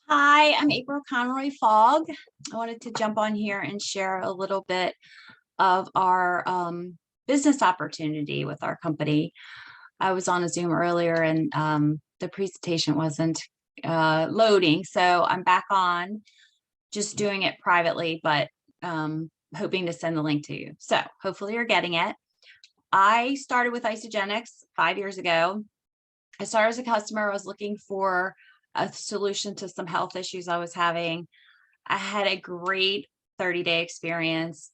Hi, I'm April Conroy Fogg. I wanted to jump on here and share a little bit of our business opportunity with our company. I was on a Zoom earlier and the presentation wasn't loading, so I'm back on just doing it privately, but hoping to send the link to you. So hopefully you're getting it. I started with Isagenix 5 years ago. I started as a customer. I was looking for a solution to some health issues I was having. I had a great 30-day experience.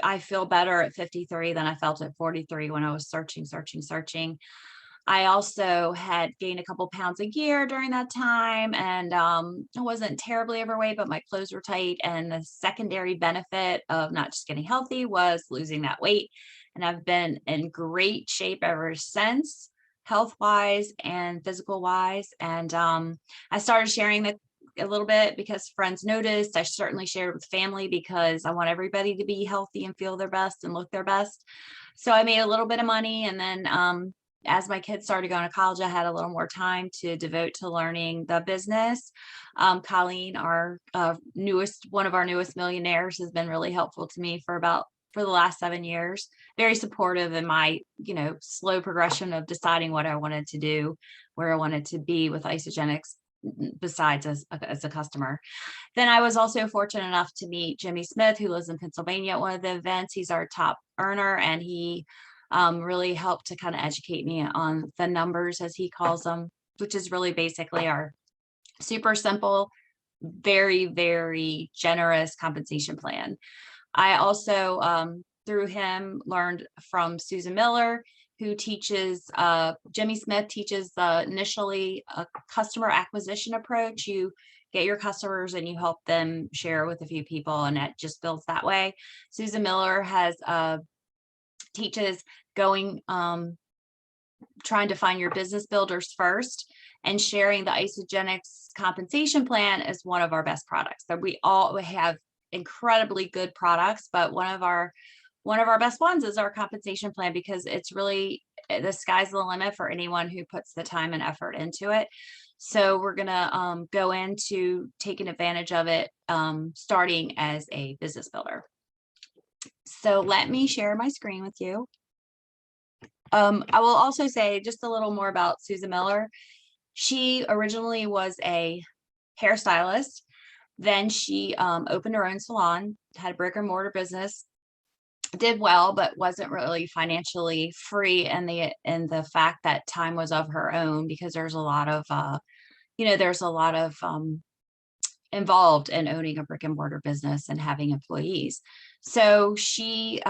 I feel better at 53 than I felt at 43 when I was searching. I also had gained a couple pounds a year during that time, and I wasn't terribly overweight, but my clothes were tight. And the secondary benefit of not just getting healthy was losing that weight. And I've been in great shape ever since, health wise and physical wise. And I started sharing a little bit because friends noticed. I certainly shared with family because I want everybody to be healthy and feel their best and look their best. So I made a little bit of money, and then as my kids started going to college, I had a little more time to devote to learning the business. Colleen, our one of our newest millionaires, has been really helpful to me for the last 7 years. Very supportive in my, slow progression of deciding what I wanted to do, where I wanted to be with Isagenix, besides as a customer. Then I was also fortunate enough to meet Jimmy Smith, who lives in Pennsylvania, at one of the events. He's our top earner, and he really helped to kind of educate me on the numbers, as he calls them, which is really basically our super simple, very, very generous compensation plan. I also, through him, learned from Susan Miller, who teaches, Jimmy Smith teaches initially a customer acquisition approach. You get your customers and you help them share with a few people, and it just builds that way. Susan Miller has teaches going, trying to find your business builders first, and sharing the Isagenix compensation plan is one of our best products. So we have incredibly good products, but one of our best ones is our compensation plan, because it's really, the sky's the limit for anyone who puts the time and effort into it. So we're gonna go into taking advantage of it, starting as a business builder. So let me share my screen with you. I will also say just a little more about Susan Miller. She originally was a hairstylist. Then she opened her own salon, had a brick and mortar business, did well, but wasn't really financially free. And the fact that time was of her own, because there's a lot of, involved in owning a brick and mortar business and having employees. So she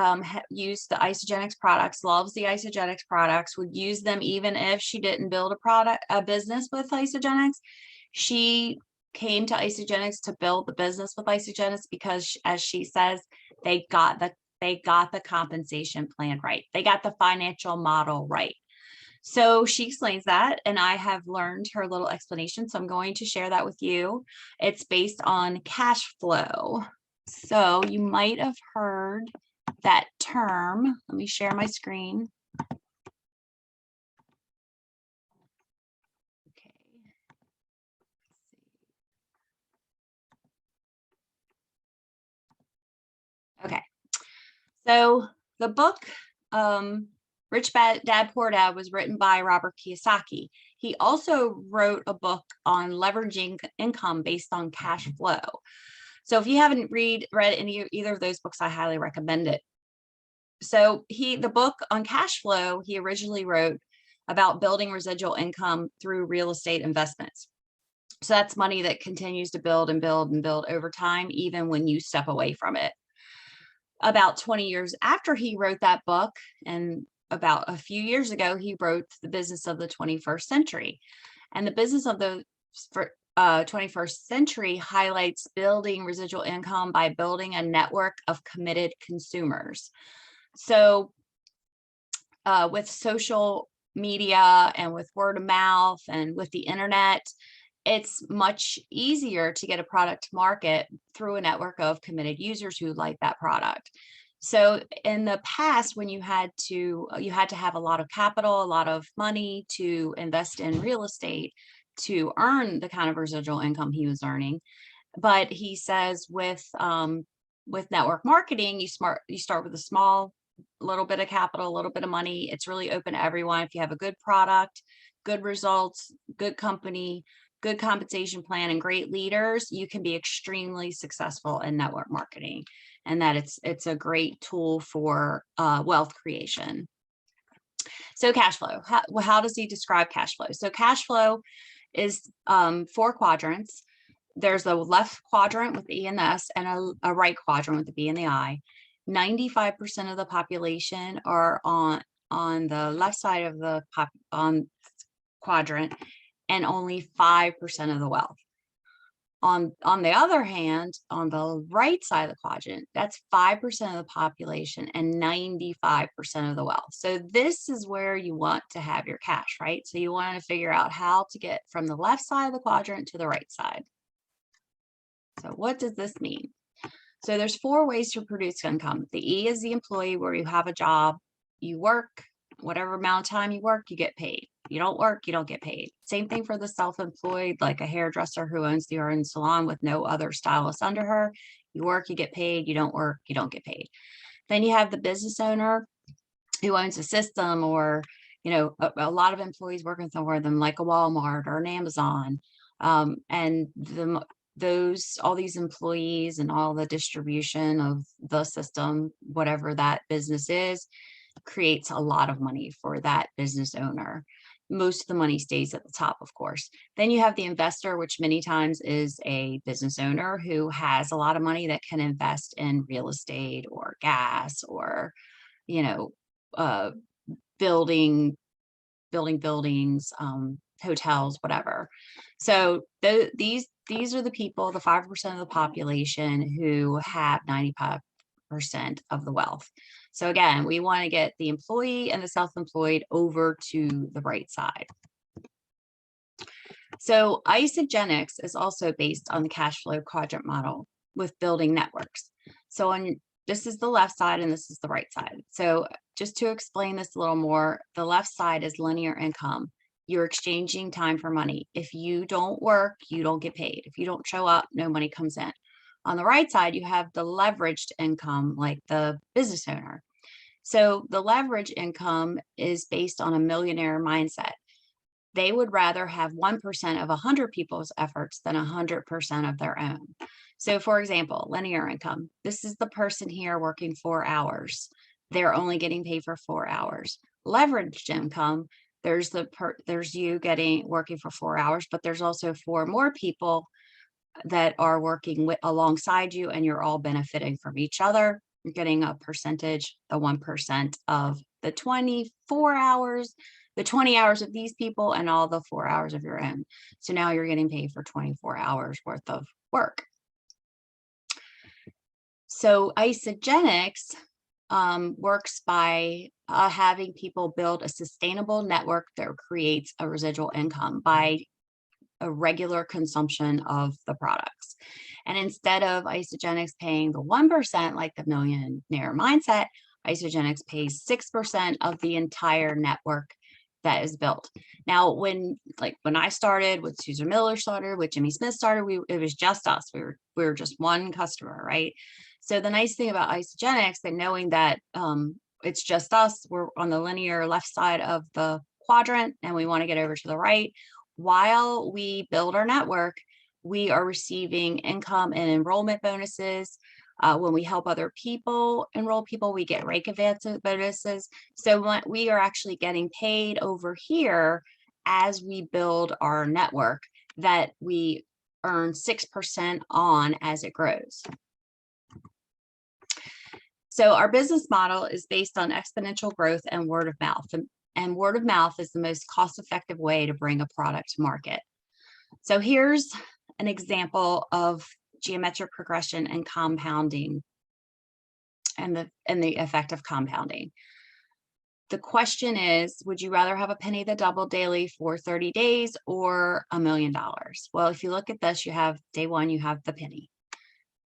used the Isagenix products, loves the Isagenix products, would use them even if she didn't build a business with Isagenix. She came to Isagenix to build the business with Isagenix because, as she says, they got the compensation plan right. They got the financial model right. So she explains that, and I have learned her little explanation. So I'm going to share that with you. It's based on cash flow. So you might have heard that term. Let me share my screen. Okay. Okay. So the book, Rich Dad Poor Dad, was written by Robert Kiyosaki. He also wrote a book on leveraging income based on cash flow. So if you haven't read either of those books, I highly recommend it. So the book on cash flow, he originally wrote about building residual income through real estate investments. So that's money that continues to build and build and build over time, even when you step away from it. About 20 years after he wrote that book, and about a few years ago, he wrote The Business of the 21st Century. And the business of the 21st century highlights building residual income by building a network of committed consumers. So with social media and with word of mouth and with the internet, it's much easier to get a product to market through a network of committed users who like that product. So in the past, when you had to have a lot of capital, a lot of money to invest in real estate to earn the kind of residual income he was earning. But he says with network marketing, you start with a small little bit of capital, a little bit of money. It's really open to everyone. If you have a good product, good results, good company, good compensation plan, and great leaders, you can be extremely successful in network marketing, and that it's a great tool for wealth creation. So cash flow, how does he describe cash flow? So cash flow is 4 quadrants. There's a left quadrant with the E and the S, and a right quadrant with the B and the I. 95% of the population are on the left side of the quadrant, and only 5% of the wealth. On the other hand, on the right side of the quadrant, that's 5% of the population and 95% of the wealth. So this is where you want to have your cash, right? So you want to figure out how to get from the left side of the quadrant to the right side. So what does this mean? So there's 4 ways to produce income. The E is the employee, where you have a job, you work, whatever amount of time you work, you get paid. You don't work, you don't get paid. Same thing for the self-employed, like a hairdresser who owns their own salon with no other stylist under her. You work, you get paid. You don't work, you don't get paid. Then you have the business owner who owns a system, or a lot of employees working for them, like a Walmart or an Amazon, and all these employees and all the distribution of the system, whatever that business is, creates a lot of money for that business owner. Most of the money stays at the top, of course. Then you have the investor, which many times is a business owner who has a lot of money that can invest in real estate or gas, or building buildings, hotels, whatever. So these are the people, the 5% of the population, who have 95% of the wealth. So again, we want to get the employee and the self-employed over to the right side. So Isagenix is also based on the cash flow quadrant model with building networks. So this is the left side and this is the right side. So just to explain this a little more, the left side is linear income. You're exchanging time for money. If you don't work, you don't get paid. If you don't show up, no money comes in. On the right side, you have the leveraged income, like the business owner. So the leverage income is based on a millionaire mindset. They would rather have 1% of 100 people's efforts than 100% of their own. So for example, linear income, this is the person here working 4 hours. They're only getting paid for 4 hours. Leveraged income, there's you working for 4 hours, but there's also 4 more people that are working alongside you, and you're all benefiting from each other. You're getting a percentage, the 1% of the 24 hours, the 20 hours of these people, and all the 4 hours of your own. So now you're getting paid for 24 hours worth of work. So Isagenix works by having people build a sustainable network that creates a residual income by a regular consumption of the products. And instead of Isagenix paying the 1% like the millionaire mindset, Isagenix pays 6% of the entire network that is built. Now, when I started, with Susan Miller started, with Jimmy Smith started, it was just us. We were just one customer, right? So the nice thing about Isagenix, that knowing that it's just us, we're on the linear left side of the quadrant, and we want to get over to the right. While we build our network, we are receiving income and enrollment bonuses. When we help other people enroll people, we get rake advance bonuses. So we are actually getting paid over here as we build our network, that we earn 6% on as it grows. So our business model is based on exponential growth and word of mouth. And word of mouth is the most cost-effective way to bring a product to market. So here's an example of geometric progression and compounding, and the effect of compounding. The question is, would you rather have a penny that doubled daily for 30 days or $1 million? Well, if you look at this, you have day 1, you have the penny.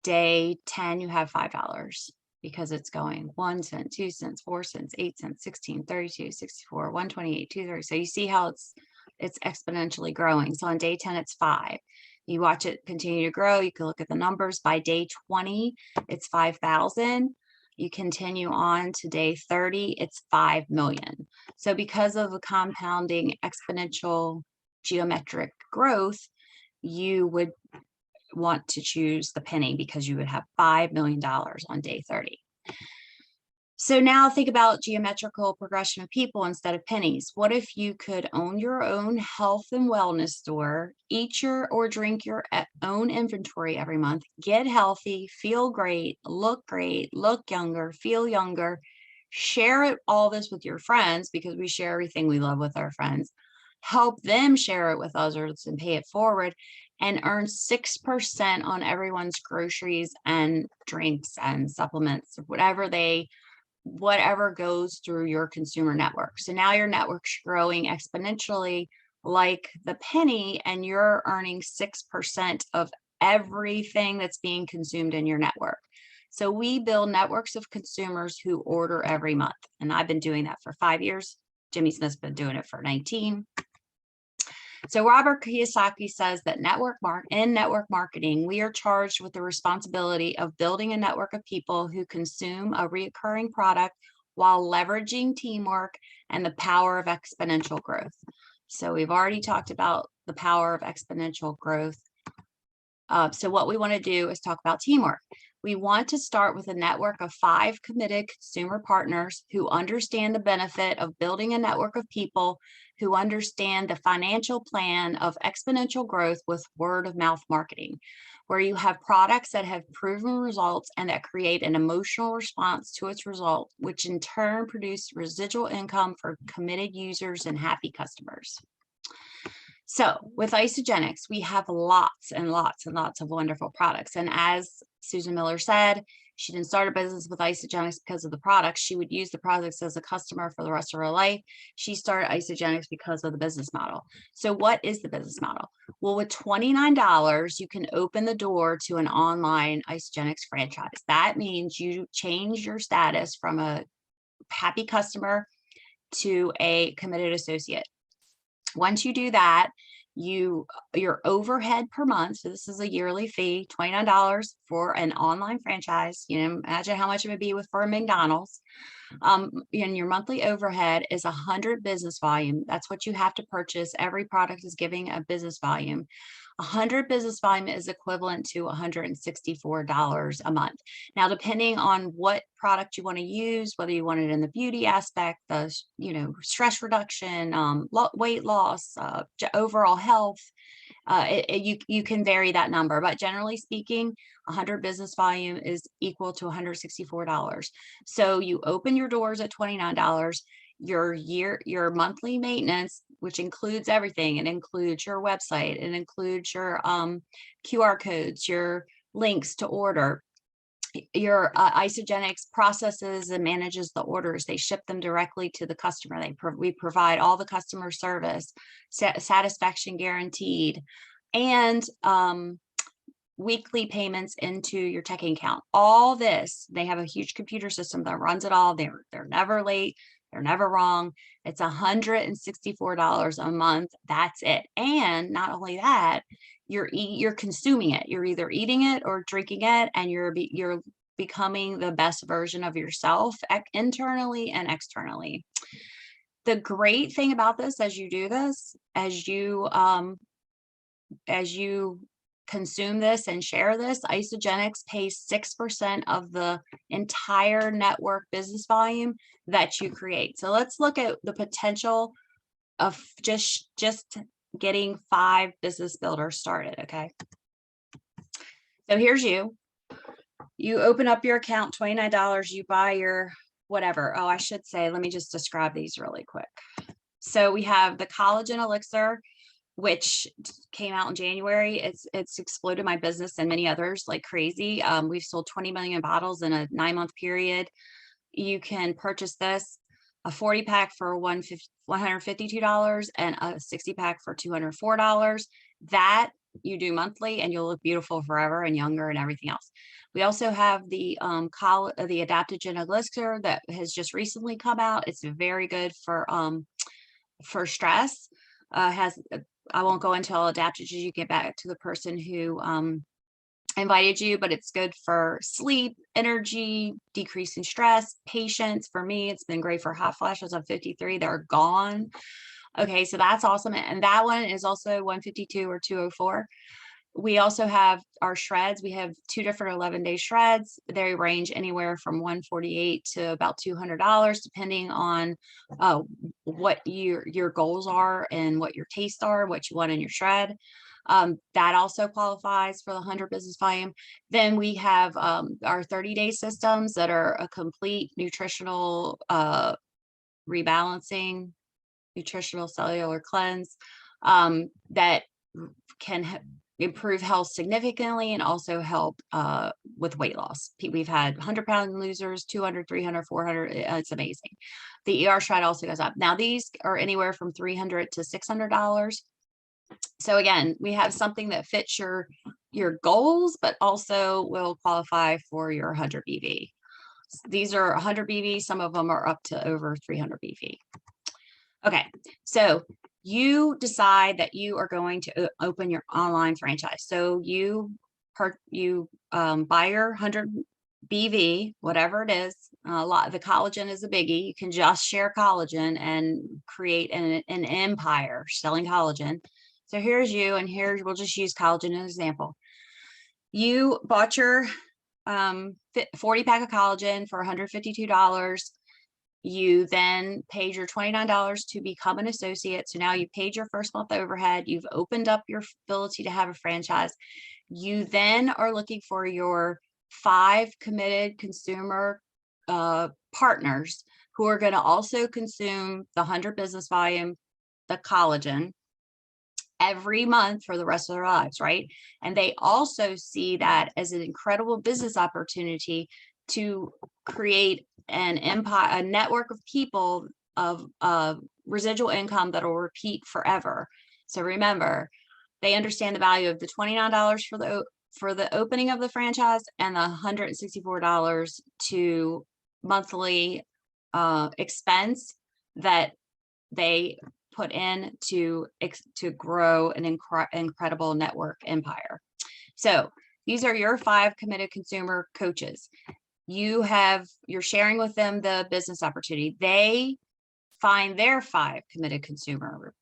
Day 10, you have $5, because it's going 1 cent, 2 cents, 4 cents, 8 cents, 16, 32, 64, 128, 230. So you see how it's it's exponentially growing. So on day 10, it's 5. You watch it continue to grow. You can look at the numbers. By day 20, it's 5,000. You continue on to day 30, it's 5 million. So because of a compounding exponential geometric growth, you would want to choose the penny because you would have $5 million on day 30. So now think about geometrical progression of people instead of pennies. What if you could own your own health and wellness store, eat your or drink your own inventory every month, get healthy, feel great, look younger, feel younger, share all this with your friends because we share everything we love with our friends, help them share it with others and pay it forward, and earn 6% on everyone's groceries and drinks and supplements, whatever goes through your consumer network. So now your network's growing exponentially like the penny, and you're earning 6% of everything that's being consumed in your network. So we build networks of consumers who order every month. And I've been doing that for 5 years. Jimmy Smith's been doing it for 19. So Robert Kiyosaki says that in network marketing, we are charged with the responsibility of building a network of people who consume a recurring product while leveraging teamwork and the power of exponential growth. So we've already talked about the power of exponential growth. So what we want to do is talk about teamwork. We want to start with a network of 5 committed consumer partners who understand the benefit of building a network of people who understand the financial plan of exponential growth with word of mouth marketing, where you have products that have proven results and that create an emotional response to its result, which in turn produce residual income for committed users and happy customers. So with Isagenix, we have lots and lots and lots of wonderful products. And as Susan Miller said, she didn't start a business with Isagenix because of the products. She would use the products as a customer for the rest of her life. She started Isagenix because of the business model. So what is the business model? Well, with $29, you can open the door to an online Isagenix franchise. That means you change your status from a happy customer to a committed associate. Once you do that, your overhead per month, so this is a yearly fee, $29 for an online franchise. Imagine how much it would be for a McDonald's. And your monthly overhead is 100 business volume. That's what you have to purchase. Every product is giving a business volume. 100 business volume is equivalent to $164 a month. Now, depending on what product you want to use, whether you want it in the beauty aspect, the stress reduction, weight loss, overall health, you can vary that number. But generally speaking, 100 business volume is equal to $164. So you open your doors at $29. Your monthly maintenance, which includes everything, it includes your website, it includes your QR codes, your links to order. Your Isagenix processes and manages the orders. They ship them directly to the customer. We provide all the customer service, satisfaction guaranteed, and weekly payments into your checking account. All this, they have a huge computer system that runs it all. They're never late. They're never wrong. It's $164 a month. That's it. And not only that, you're consuming it. You're either eating it or drinking it, and you're becoming the best version of yourself internally and externally. The great thing about this, as you do this, as you consume this and share this, Isagenix pays 6% of the entire network business volume that you create. So let's look at the potential of just getting 5 business builders started. Okay. So here's you open up your account, $29, you buy your whatever. Oh, I should say, let me just describe these really quick. So we have the collagen elixir, which came out in January. It's exploded my business and many others like crazy. We've sold 20 million bottles in a 9-month period. You can purchase this, a 40 pack for $152 and a 60 pack for $204. That you do monthly and you'll look beautiful forever and younger and everything else. We also have the adaptogen elixir that has just recently come out. It's very good for stress. has, I won't go into all adaptogens. You get back to the person who invited you, but it's good for sleep, energy, decreasing stress, patience. For me, it's been great for hot flashes. I'm 53, they're gone. Okay, so that's awesome. And that one is also 152 or 204. We also have our shreds. We have 2 different 11-day shreds. They range anywhere from $148 to about $200, depending on what your goals are and what your tastes are, what you want in your shred. That also qualifies for the 100 business volume. Then we have our 30-day systems that are a complete nutritional rebalancing, nutritional cellular cleanse that can improve health significantly and also help with weight loss. We've had 100-pound losers, 200, 300, 400. It's amazing. The ER shred also goes up. Now these are anywhere from $300 to $600. So again, we have something that fits your goals, but also will qualify for your 100 BV. These are 100 BV. Some of them are up to over 300 BV. Okay, so you decide that you are going to open your online franchise. So you buy your 100 BV, whatever it is. The collagen is a biggie. You can just share collagen and create an empire selling collagen. So here's you, and we'll just use collagen as an example. You bought your 40-pack of collagen for $152. You then paid your $29 to become an associate. So now you paid your first month overhead. You've opened up your ability to have a franchise. You then are looking for your 5 committed consumer partners who are going to also consume the 100 business volume, the collagen, every month for the rest of their lives, right? And they also see that as an incredible business opportunity to create an empire, a network of people of residual income that will repeat forever. So remember, they understand the value of the $29 for the opening of the franchise and the $164 to monthly expense that they put in to grow an incredible network empire. So these are your 5 committed consumer coaches. You're sharing with them the business opportunity. They find their 5 committed consumer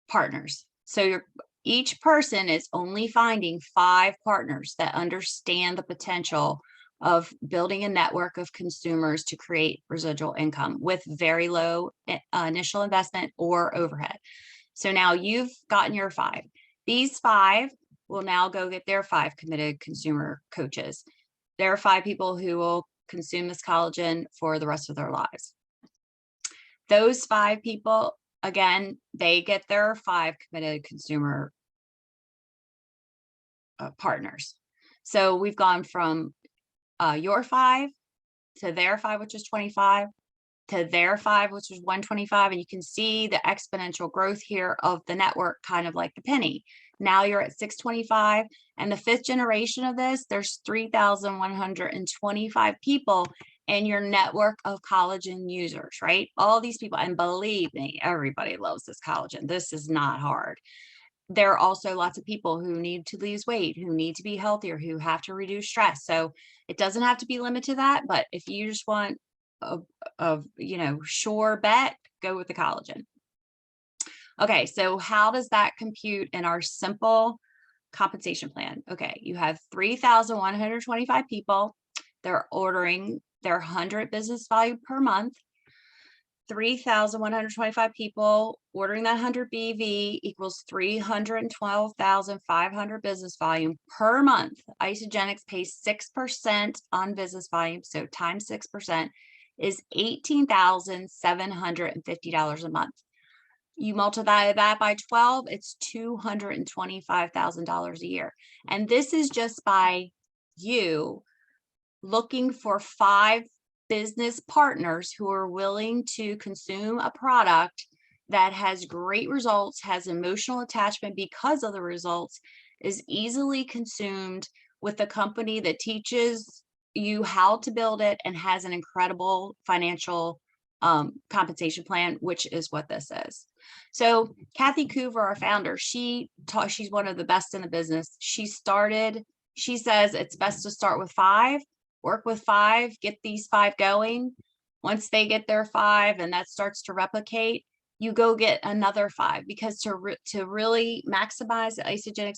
partners. So each person is only finding 5 partners that understand the potential of building a network of consumers to create residual income with very low initial investment or overhead. So now you've gotten your 5. These 5 will now go get their 5 committed consumer coaches. There are 5 people who will consume this collagen for the rest of their lives. Those 5 people, again, they get their 5 committed consumer partners. So we've gone from your 5 to their 5, which is 25, to their 5, which is 125. And you can see the exponential growth here of the network, kind of like the penny. Now you're at 625. And the 5th generation of this, there's 3,125 people in your network of collagen users, right? All these people, and believe me, everybody loves this collagen. This is not hard. There are also lots of people who need to lose weight, who need to be healthier, who have to reduce stress. So it doesn't have to be limited to that, but if you just want a sure bet, go with the collagen. Okay, so how does that compute in our simple compensation plan? Okay, you have 3,125 people. They're ordering their 100 business value per month. 3,125 people ordering that 100 BV equals 312,500 business volume per month. Isagenix pays 6% on business volume, so times 6% is $18,750 a month. You multiply that by 12, it's $225,000 a year. And this is just by you looking for 5 business partners who are willing to consume a product that has great results, has emotional attachment because of the results, is easily consumed with a company that teaches you how to build it and has an incredible financial compensation plan, which is what this is. So Kathy Coover, our founder, she's one of the best in the business. She says it's best to start with 5, work with 5, get these 5 going. Once they get their 5 and that starts to replicate, you go get another 5, because to really maximize the Isagenix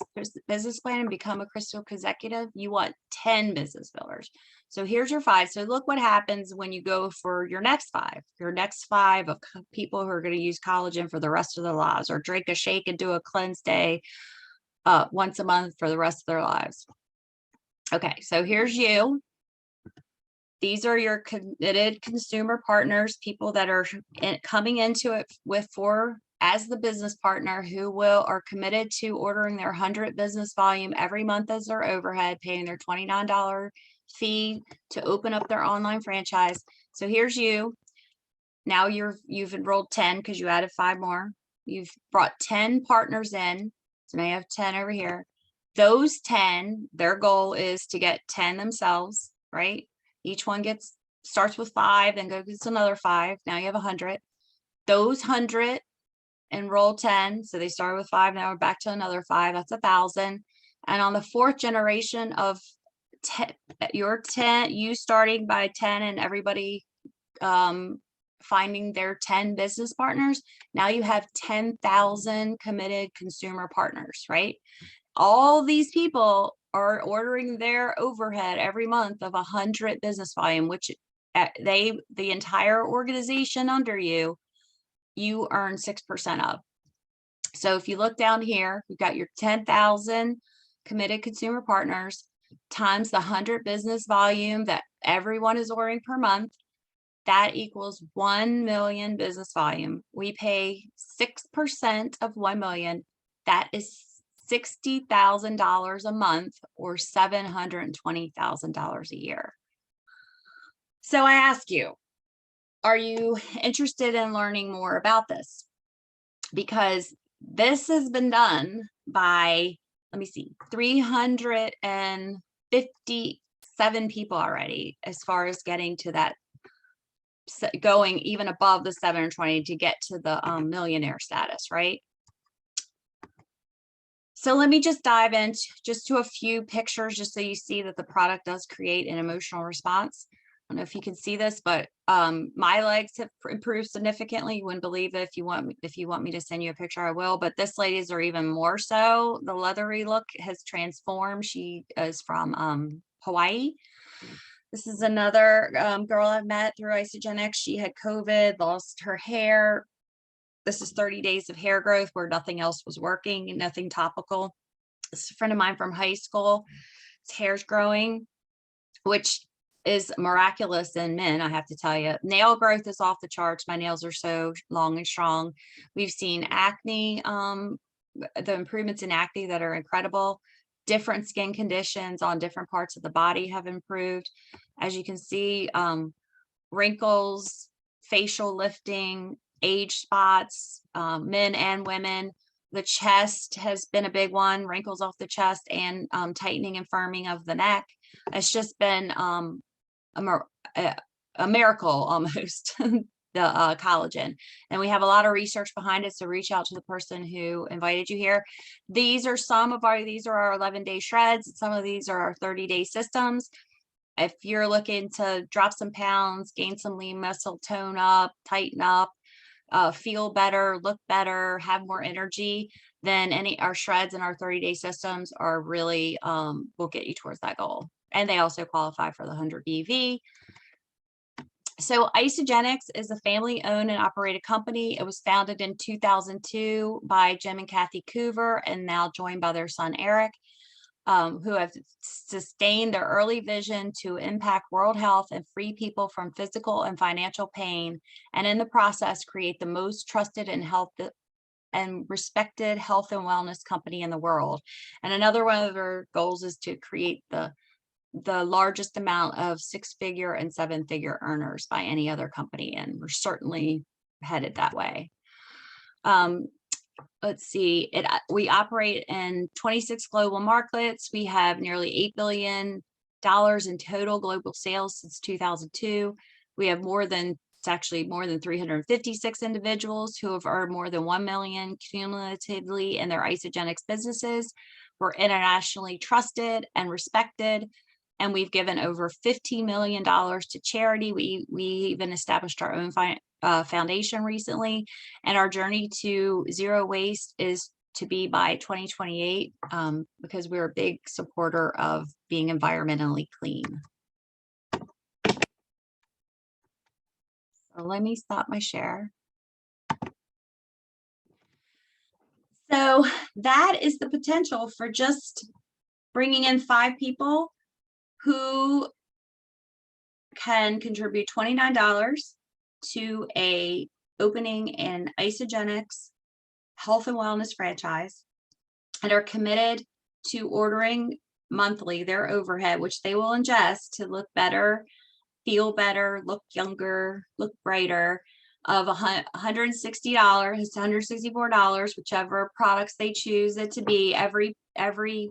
business plan and become a crystal executive, you want 10 business builders. So here's your 5. So look what happens when you go for your next 5. Your next 5 of people who are going to use collagen for the rest of their lives, or drink a shake and do a cleanse day once a month for the rest of their lives. Okay, so here's you. These are your committed consumer partners, people that are coming into it as the business partner, who are committed to ordering their 100 business volume every month as their overhead, paying their $29 fee to open up their online franchise. So here's you. Now you've enrolled 10 because you added 5 more. You've brought 10 partners in. So now you have 10 over here. Those 10, their goal is to get 10 themselves, right? Each one starts with 5, then gets another 5. Now you have 100. Those 100 enroll 10. So they started with 5. Now we're back to another 5. That's 1,000. And on the 4th generation of you starting by 10 and everybody finding their 10 business partners, now you have 10,000 committed consumer partners, right? All these people are ordering their overhead every month of 100 business volume, which the entire organization under you earn 6% of. So if you look down here, you've got your 10,000 committed consumer partners times the 100 business volume that everyone is ordering per month. That equals 1 million business volume. We pay 6% of 1 million. That is $60,000 a month, or $720,000 a year. So I ask you, are you interested in learning more about this? Because this has been done by, 357 people already, as far as getting to that, going even above the 720 to get to the millionaire status, right? So let me just dive into a few pictures, just so you see that the product does create an emotional response. I don't know if you can see this, but my legs have improved significantly. You wouldn't believe it. If you want me to send you a picture, I will. But this lady's are even more so. The leathery look has transformed. She is from Hawaii. This is another girl I've met through Isagenix. She had COVID, lost her hair. This is 30 days of hair growth where nothing else was working, nothing topical. This is a friend of mine from high school. His hair's growing, which is miraculous in men, I have to tell you. Nail growth is off the charts. My nails are so long and strong. We've seen acne, the improvements in acne that are incredible. Different skin conditions on different parts of the body have improved. As you can see, wrinkles, facial lifting, age spots, men and women. The chest has been a big one, wrinkles off the chest, and tightening and firming of the neck. It's just been a miracle almost, the collagen. And we have a lot of research behind it, so reach out to the person who invited you here. These are our 11-day shreds. Some of these are our 30-day systems. If you're looking to drop some pounds, gain some lean muscle, tone up, tighten up, feel better, look better, have more energy, then our shreds and our 30-day systems are really will get you towards that goal. And they also qualify for the 100 BV. So Isagenix is a family-owned and operated company. It was founded in 2002 by Jim and Kathy Coover, and now joined by their son Eric, who have sustained their early vision to impact world health and free people from physical and financial pain, and in the process create the most trusted and respected health and wellness company in the world. And another one of their goals is to create the largest amount of 6-figure and 7-figure earners by any other company, and we're certainly headed that way. Let's see, we operate in 26 global markets. We have nearly $8 billion in total global sales since 2002. We have more than it's actually more than 356 individuals who have earned more than 1 million cumulatively in their Isagenix businesses. We're internationally trusted and respected, and we've given over $15 million to charity. We even established our own foundation recently, and our journey to zero waste is to be by 2028, because we're a big supporter of being environmentally clean. So let me stop my share. So that is the potential for just bringing in 5 people who can contribute $29 to a opening an Isagenix health and wellness franchise, and are committed to ordering monthly their overhead, which they will ingest to look better, feel better, look younger, look brighter, of $160, $164, whichever products they choose it to be. Every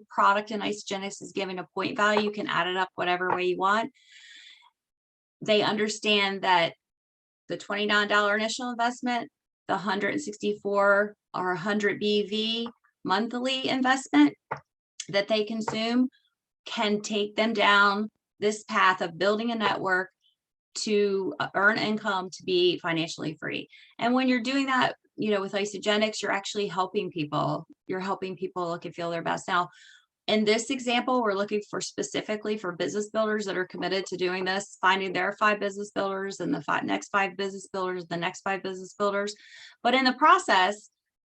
product in Isagenix is given a point value. You can add it up whatever way you want. They understand that the $29 initial investment, the 164 or 100 BV monthly investment that they consume can take them down this path of building a network to earn income to be financially free. And when you're doing that, with Isagenix, you're actually helping people. You're helping people look and feel their best. Now, in this example, we're looking for specifically for business builders that are committed to doing this, finding their 5 business builders and the next 5 business builders, the next 5 business builders. But in the process,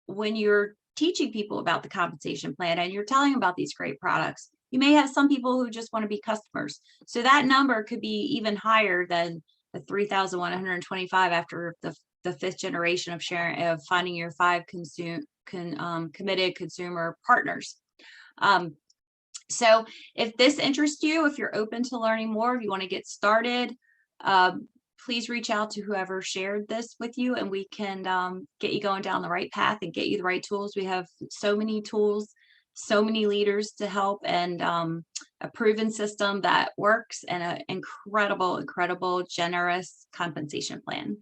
when you're teaching people about the compensation plan and you're telling them about these great products, you may have some people who just want to be customers. So that number could be even higher than the 3,125 after the 5th generation of sharing, of finding your 5 committed consumer partners. So if this interests you, if you're open to learning more, if you want to get started, please reach out to whoever shared this with you, and we can get you going down the right path and get you the right tools. We have so many tools, so many leaders to help, and a proven system that works, and an incredible, generous compensation plan.